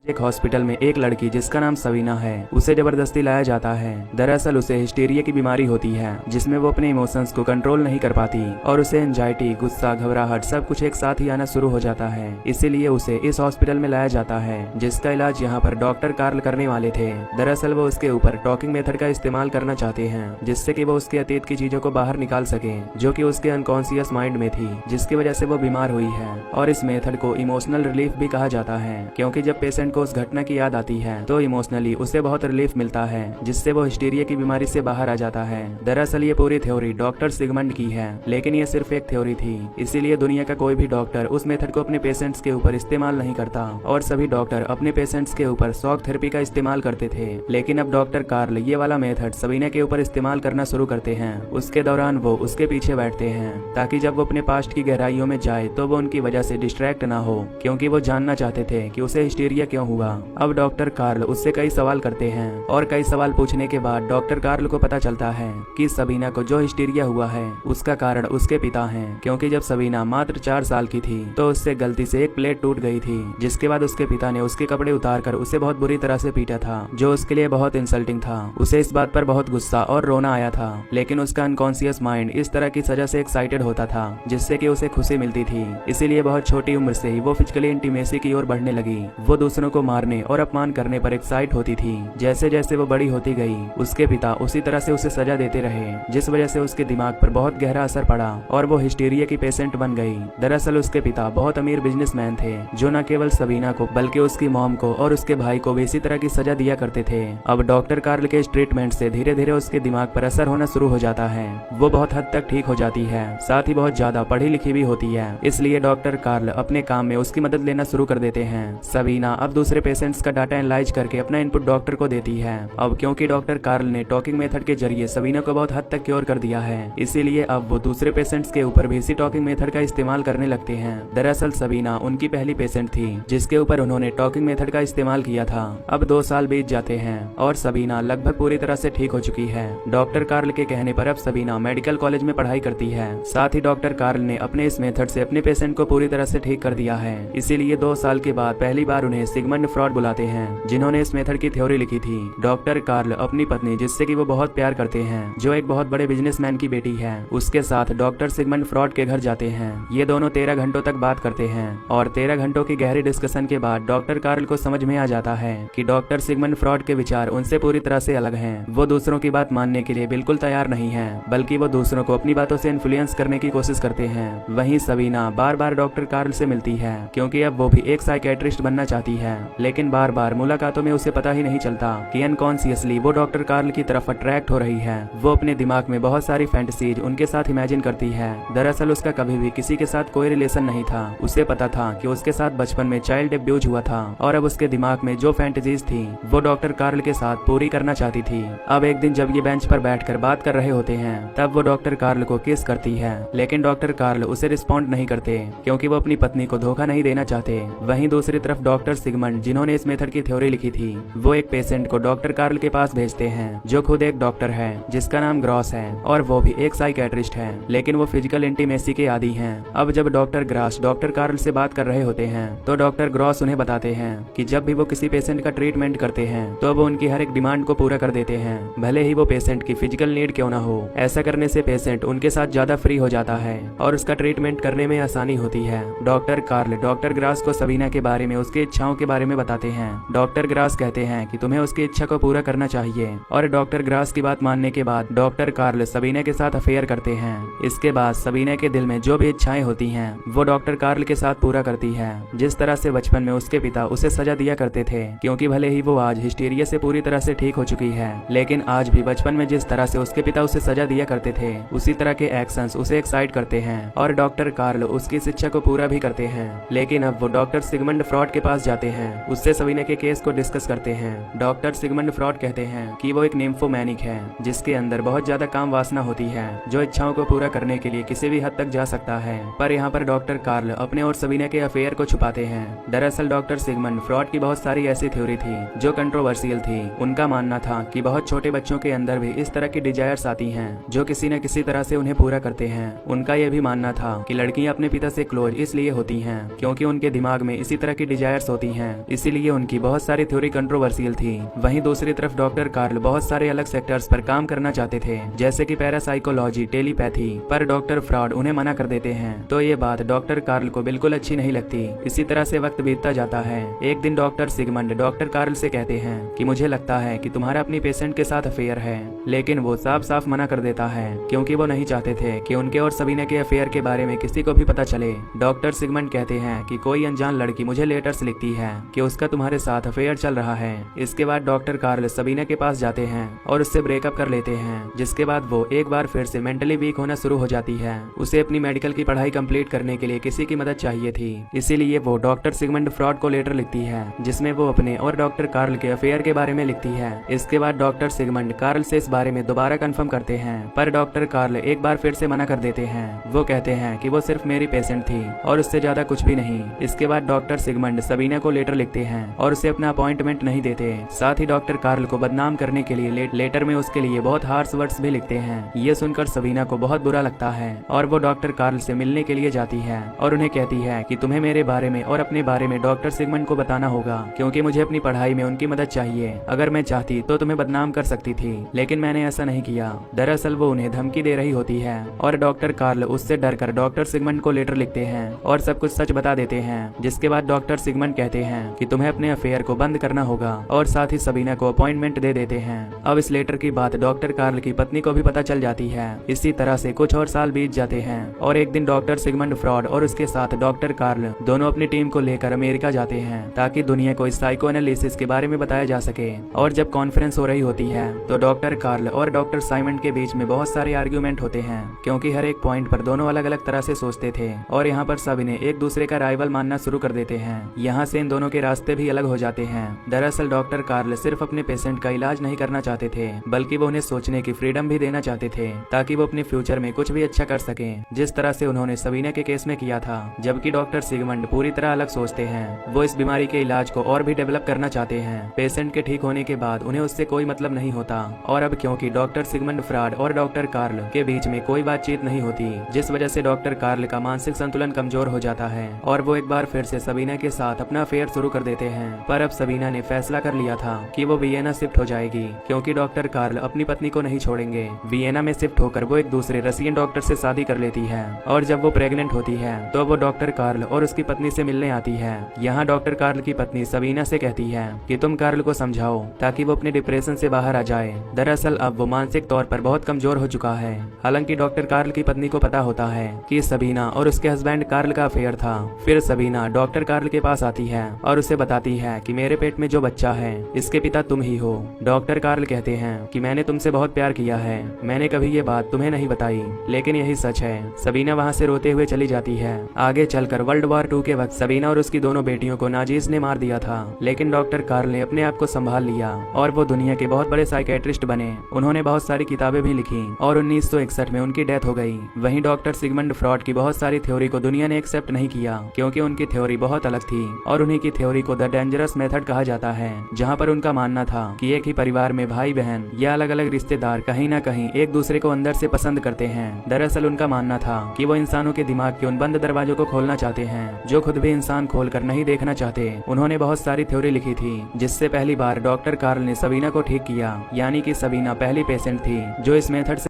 एक हॉस्पिटल में एक लड़की जिसका नाम सवीना है उसे जबरदस्ती लाया जाता है। दरअसल उसे हिस्टीरिया की बीमारी होती है जिसमें वो अपने इमोशंस को कंट्रोल नहीं कर पाती और उसे एंजाइटी, गुस्सा, घबराहट सब कुछ एक साथ ही आना शुरू हो जाता है। इसीलिए उसे इस हॉस्पिटल में लाया जाता है जिसका इलाज यहाँ पर डॉक्टर कार्ल करने वाले थे। दरअसल वो उसके ऊपर टॉकिंग मेथड का इस्तेमाल करना चाहते हैं जिससे कि वो उसके अतीत की चीजों को बाहर निकाल सके जो कि उसके अनकॉन्शियस माइंड में थी, जिसकी वजह से वो बीमार हुई है। और इस मेथड को इमोशनल रिलीफ भी कहा जाता है क्योंकि जब पेशेंट को उस घटना की याद आती है तो इमोशनली उसे बहुत रिलीफ मिलता है जिससे वो हिस्टीरिया की बीमारी से बाहर आ जाता है। दरअसल ये पूरी थ्योरी डॉक्टर सिगमंड की है, लेकिन ये सिर्फ एक थ्योरी थी, इसीलिए दुनिया का कोई भी डॉक्टर उस मेथड को अपने पेशेंट्स के ऊपर इस्तेमाल नहीं करता और सभी डॉक्टर अपने पेशेंट्स के ऊपर शॉक थेरेपी का इस्तेमाल करते थे। लेकिन अब डॉक्टर कार्ल ये वाला मेथड सवीना के ऊपर इस्तेमाल करना शुरू करते हैं। उसके दौरान वो उसके पीछे बैठते हैं ताकि जब वो अपने पास्ट की गहराइयों में जाए तो वो उनकी वजह से डिस्ट्रैक्ट ना हो, क्योंकि वो जानना चाहते थे कि उसे हिस्टीरिया क्यों हुआ। अब डॉक्टर कार्ल उससे कई सवाल करते हैं और कई सवाल पूछने के बाद डॉक्टर कार्ल को पता चलता है कि सवीना को जो हिस्टीरिया हुआ है उसका कारण उसके पिता हैं, क्योंकि जब सवीना मात्र 4 साल की थी तो उससे गलती से एक प्लेट टूट गई थी, जिसके बाद उसके पिता ने उसके कपड़े उतारकर उसे बहुत बुरी तरह से पीटा था जो उसके लिए बहुत इंसल्टिंग था। उसे इस बात पर बहुत गुस्सा और रोना आया था, लेकिन उसका अनकॉन्शियस माइंड इस तरह की सजा से एक्साइटेड होता था जिससे कि उसे खुशी मिलती थी। इसीलिए बहुत छोटी उम्र से ही वो फिजिकली इंटीमेसी की ओर बढ़ने लगी। वो दूसरों को मारने और अपमान करने पर एक्साइट होती थी। जैसे जैसे वो बड़ी होती गई उसके पिता उसी तरह से उसे सजा देते रहे, जिस वजह से उसके दिमाग पर बहुत गहरा असर पड़ा और वो हिस्टीरिया की पेशेंट बन गई। दरअसल उसके पिता बहुत अमीर बिजनेसमैन थे जो न केवल सवीना को बल्कि उसकी मॉम को और उसके भाई को भी इसी तरह की सजा दिया करते थे। अब डॉक्टर कार्ल के इस ट्रीटमेंट से धीरे धीरे उसके दिमाग पर असर होना शुरू हो जाता है। वो बहुत हद तक ठीक हो जाती है, साथ ही बहुत ज्यादा पढ़ी लिखी भी होती है। इसलिए डॉक्टर कार्ल अपने काम में उसकी मदद लेना शुरू कर देते हैं। सवीना अब दूसरे पेशेंट्स का डाटा एनालाइज करके अपना इनपुट डॉक्टर को देती है। अब क्योंकि डॉक्टर कार्ल ने टॉकिंग मेथड के जरिए सवीना को बहुत हद तक क्योर कर दिया है, इसीलिए अब वो दूसरे पेशेंट्स के ऊपर भी इसी टॉकिंग मेथड का इस्तेमाल करने लगते हैं। दरअसल सवीना उनकी पहली पेशेंट थी जिसके ऊपर उन्होंने टॉकिंग मेथड का इस्तेमाल किया था। अब 2 साल बीत जाते हैं और सवीना लगभग पूरी तरह से ठीक हो चुकी है। डॉक्टर कार्ल के कहने पर अब सवीना मेडिकल कॉलेज में पढ़ाई करती है। साथ ही डॉक्टर कार्ल ने अपने इस मेथड से अपने पेशेंट को पूरी तरह से ठीक कर दिया है। इसीलिए 2 साल के बाद पहली बार उन्हें सिगमंड फ्रॉड बुलाते हैं जिन्होंने इस मेथड की थ्योरी लिखी थी। डॉक्टर कार्ल अपनी पत्नी, जिससे कि वो बहुत प्यार करते हैं, जो एक बहुत बड़े बिजनेसमैन की बेटी है, उसके साथ डॉक्टर सिगमंड फ्रॉड के घर जाते हैं। ये दोनों 13 घंटों तक बात करते हैं और 13 घंटों की गहरी डिस्कशन के बाद डॉक्टर कार्ल को समझ में आ जाता है कि डॉक्टर सिगमंड फ्रॉड के विचार उनसे पूरी तरह से अलग हैं। वो दूसरों की बात मानने के लिए बिल्कुल तैयार नहीं है, बल्कि वो दूसरों को अपनी बातों से इन्फ्लुएंस करने की कोशिश करते हैं। वहीं सवीना बार बार डॉक्टर कार्ल से मिलती है क्योंकि अब वो भी एक साइकेट्रिस्ट बनना चाहती है, लेकिन बार बार मुलाकातों में उसे पता ही नहीं चलता कि अनकॉन्शियसली वो डॉक्टर कार्ल की तरफ अट्रैक्ट हो रही है। वो अपने दिमाग में बहुत सारी फैंटेसीज उनके साथ इमेजिन करती है। दरअसल उसका कभी भी किसी के साथ कोई रिलेशन नहीं था। उसे पता था कि उसके साथ बचपन में चाइल्ड अब्यूज हुआ था और अब उसके दिमाग में जो फैंटेसीज थी वो डॉक्टर कार्ल के साथ पूरी करना चाहती थी। अब एक दिन जब ये बेंच पर बैठकर बात कर रहे होते हैं तब वो डॉक्टर कार्ल को किस करती है, लेकिन डॉक्टर कार्ल उसे रिस्पॉन्ड नहीं करते क्योंकि वो अपनी पत्नी को धोखा नहीं देना चाहते। वहीं दूसरी तरफ डॉक्टर सिगमंड, जिन्होंने इस मेथड की थ्योरी लिखी थी, वो एक पेशेंट को डॉक्टर कार्ल के पास भेजते हैं जो खुद एक डॉक्टर है जिसका नाम ग्रॉस है और वो भी एक साइकेट्रिस्ट है, लेकिन वो फिजिकल इंटीमेसी के आदी हैं। अब जब डॉक्टर ग्रास डॉक्टर कार्ल से बात कर रहे होते हैं तो डॉक्टर ग्रॉस उन्हें बताते हैं कि जब भी वो किसी पेशेंट का ट्रीटमेंट करते हैं तो वो उनकी हर एक डिमांड को पूरा कर देते हैं, भले ही वो पेशेंट की फिजिकल नीड क्यों ना हो। ऐसा करने से पेशेंट उनके साथ ज्यादा फ्री हो जाता है और उसका ट्रीटमेंट करने में आसानी होती है। डॉक्टर कार्ल डॉक्टर ग्रास को सवीना के बारे में, उसकी इच्छाओं के बारे में बताते हैं। डॉक्टर ग्रास कहते हैं कि तुम्हें उसकी इच्छा को पूरा करना चाहिए और डॉक्टर ग्रास की बात मानने के बाद डॉक्टर कार्ल सवीना के साथ अफेयर करते हैं। इसके बाद सवीना के दिल में जो भी इच्छाएं होती हैं वो डॉक्टर कार्ल के साथ पूरा करती है। जिस तरह से बचपन में उसके पिता उसे सजा दिया करते थे, क्योंकि भले ही वो आज हिस्टीरिया से पूरी तरह से ठीक हो चुकी है, लेकिन आज भी बचपन में जिस तरह से उसके पिता उसे सजा दिया करते थे उसी तरह के एक्शंस उसे एक्साइट करते हैं और डॉक्टर कार्ल उसकी इस इच्छा को पूरा भी करते हैं। लेकिन अब वो डॉक्टर सिगमंड फ्रॉड के पास जाते हैं, उससे सवीना के केस को डिस्कस करते हैं। डॉक्टर सिगमंड फ्रॉड कहते हैं कि वो एक निम्फोमैनिक है जिसके अंदर बहुत ज्यादा काम वासना होती है, जो इच्छाओं को पूरा करने के लिए किसी भी हद तक जा सकता है। पर यहाँ पर डॉक्टर कार्ल अपने और सवीना के अफेयर को छुपाते हैं। दरअसल डॉक्टर सिगमंड फ्रॉड की बहुत सारी ऐसी थ्योरी थी जो कंट्रोवर्शियल थी। उनका मानना था कि बहुत छोटे बच्चों के अंदर भी इस तरह की डिजायर्स आती हैं जो किसी न किसी तरह से उन्हें पूरा करते हैं। उनका यह भी मानना था कि लड़कियां अपने पिता से क्लोज इसलिए होती हैं क्योंकि उनके दिमाग में इसी तरह की डिजायर्स होती हैं हैं, इसीलिए उनकी बहुत सारी थ्योरी कंट्रोवर्शियल थी। वहीं दूसरी तरफ डॉक्टर कार्ल बहुत सारे अलग सेक्टर्स पर काम करना चाहते थे, जैसे कि पैरासाइकोलॉजी, टेलीपैथी, पर डॉक्टर फ्रॉड उन्हें मना कर देते हैं। तो ये बात डॉक्टर कार्ल को बिल्कुल अच्छी नहीं लगती। इसी तरह से वक्त बीतता जाता है। एक दिन डॉक्टर सिगमंड डॉक्टर कार्ल से कहते हैं कि मुझे लगता है कि तुम्हारा अपनी पेशेंट के साथ अफेयर है, लेकिन वो साफ साफ मना कर देता है, क्योंकि वो नहीं चाहते थे कि उनके और सबीना के अफेयर के बारे में किसी को भी पता चले। डॉक्टर सिगमंड कहते हैं कि कोई अनजान लड़की मुझे लेटर्स लिखती है कि उसका तुम्हारे साथ अफेयर चल रहा है। इसके बाद डॉक्टर कार्ल सबीना के पास जाते हैं और उससे ब्रेकअप कर लेते हैं, जिसके बाद वो एक बार फिर से मेंटली वीक होना शुरू हो जाती है। उसे अपनी मेडिकल की पढ़ाई कंप्लीट करने के लिए किसी की मदद चाहिए थी, इसीलिए वो डॉक्टर सिगमंड फ्रॉड को लेटर लिखती है, जिसमें वो अपने और डॉक्टर कार्ल के अफेयर के बारे में लिखती है। इसके बाद डॉक्टर सिगमंड कार्ल से इस बारे में दोबारा कंफर्म करते हैं, पर डॉक्टर कार्ल एक बार फिर से मना कर देते हैं। वो कहते हैं कि वो सिर्फ मेरी पेशेंट थी और उससे ज्यादा कुछ भी नहीं। इसके बाद डॉक्टर सिगमंड सबीना को लेटर लिखते हैं और उसे अपना अपॉइंटमेंट नहीं देते। साथ ही डॉक्टर कार्ल को बदनाम करने के लिए लेटर में उसके लिए बहुत हार्श वर्ड्स भी लिखते हैं। ये सुनकर सबीना को बहुत बुरा लगता है और वो डॉक्टर कार्ल से मिलने के लिए जाती है और उन्हें कहती है कि तुम्हें मेरे बारे में और अपने बारे में डॉक्टर सिगमंड को बताना होगा, क्योंकि मुझे अपनी पढ़ाई में उनकी मदद चाहिए। अगर मैं चाहती तो तुम्हें बदनाम कर सकती थी, लेकिन मैंने ऐसा नहीं किया। दरअसल वो उन्हें धमकी दे रही होती है और डॉक्टर कार्ल उससे डरकर डॉक्टर सिगमंड को लेटर लिखते हैं और सब कुछ सच बता देते हैं। जिसके बाद डॉक्टर सिगमंड कहते हैं कि तुम्हें अपने अफेयर को बंद करना होगा और साथ ही सबीना को अपॉइंटमेंट दे देते हैं। अब इस लेटर की बात डॉक्टर कार्ल की पत्नी को भी पता चल जाती है। इसी तरह से कुछ और साल बीत जाते हैं और एक दिन डॉक्टर सिगमंड फ्रॉड और उसके साथ डॉक्टर कार्ल दोनों अपनी टीम को लेकर अमेरिका जाते हैं, ताकि दुनिया को इस साइको एनालिसिस के बारे में बताया जा सके। और जब कॉन्फ्रेंस हो रही होती है तो डॉक्टर कार्ल और डॉक्टर साइमन के बीच में बहुत सारे आर्ग्यूमेंट होते हैं, क्योंकि हर एक पॉइंट पर दोनों अलग अलग तरह से सोचते थे और यहाँ पर सभी ने एक दूसरे का राइवल मानना शुरू कर देते हैं। यहाँ से इन दोनों के रास्ते भी अलग हो जाते हैं। दरअसल डॉक्टर कार्ल सिर्फ अपने पेशेंट का इलाज नहीं करना चाहते थे, बल्कि वो उन्हें सोचने की फ्रीडम भी देना चाहते थे, ताकि वो अपने फ्यूचर में कुछ भी अच्छा कर सके, जिस तरह से उन्होंने सबीना के केस में किया था। जबकि डॉक्टर सिगमंड पूरी तरह अलग सोचते हैं। वो इस बीमारी के इलाज को और भी डेवलप करना चाहते हैं। पेशेंट के ठीक होने के बाद उन्हें उससे कोई मतलब नहीं होता। और अब क्योंकि डॉक्टर सिगमंड फ्रॉड और डॉक्टर कार्ल के बीच में कोई बातचीत नहीं होती, जिस वजह से डॉक्टर कार्ल का मानसिक संतुलन कमजोर हो जाता है और वो एक बार फिर से सबीना के साथ अपना अफेयर शुरू कर देते हैं। पर अब सबीना ने फैसला कर लिया था कि वो वियना शिफ्ट हो जाएगी, क्योंकि डॉक्टर कार्ल अपनी पत्नी को नहीं छोड़ेंगे। वियना में शिफ्ट होकर वो एक दूसरे रशियन डॉक्टर से शादी कर लेती है और जब वो प्रेग्नेंट होती है तो वो डॉक्टर कार्ल और उसकी पत्नी से मिलने आती है। यहाँ डॉक्टर कार्ल की पत्नी सबीना से कहती है कि तुम कार्ल को समझाओ ताकि वो अपने डिप्रेशन से बाहर आ जाए। दरअसल अब वो मानसिक तौर पर बहुत कमजोर हो चुका है। हालांकि डॉक्टर कार्ल की पत्नी को पता होता है कि सबीना और उसके हस्बैंड कार्ल का अफेयर था। फिर सबीना डॉक्टर कार्ल के पास आती है और उसे बताती है कि मेरे पेट में जो बच्चा है इसके पिता तुम ही हो। डॉक्टर कार्ल कहते हैं कि मैंने तुमसे बहुत प्यार किया है, मैंने कभी ये बात तुम्हें नहीं बताई, लेकिन यही सच है। सबीना वहाँ से रोते हुए चली जाती है। आगे चलकर वर्ल्ड वॉर 2 के वक्त सबीना और उसकी दोनों बेटियों को नाजीज ने मार दिया था, लेकिन डॉक्टर कार्ल ने अपने आप को संभाल लिया और वो दुनिया के बहुत बड़े साइकेट्रिस्ट बने। उन्होंने बहुत सारी किताबें भी लिखी और 1961 में उनकी डेथ हो गई। वहीं डॉक्टर सिगमंड फ्रॉड की बहुत सारी थ्योरी को दुनिया ने एक्सेप्ट नहीं किया, क्योंकि उनकी थ्योरी बहुत अलग थी और उन्हीं की थ्योरी को द डेंजरस मेथड कहा जाता है, जहाँ पर उनका मानना था कि एक ही परिवार में भाई बहन या अलग अलग रिश्तेदार कहीं ना कहीं एक दूसरे को अंदर से पसंद करते हैं। दरअसल उनका मानना था कि वो इंसानों के दिमाग के उन बंद दरवाजों को खोलना चाहते हैं जो खुद भी इंसान खोलकर नहीं देखना चाहते। उन्होंने बहुत सारी थ्योरी लिखी थी, जिससे पहली बार डॉक्टर कार्ल ने सबीना को ठीक किया, यानी कि सबीना पहली पेशेंट थी जो इस मेथड से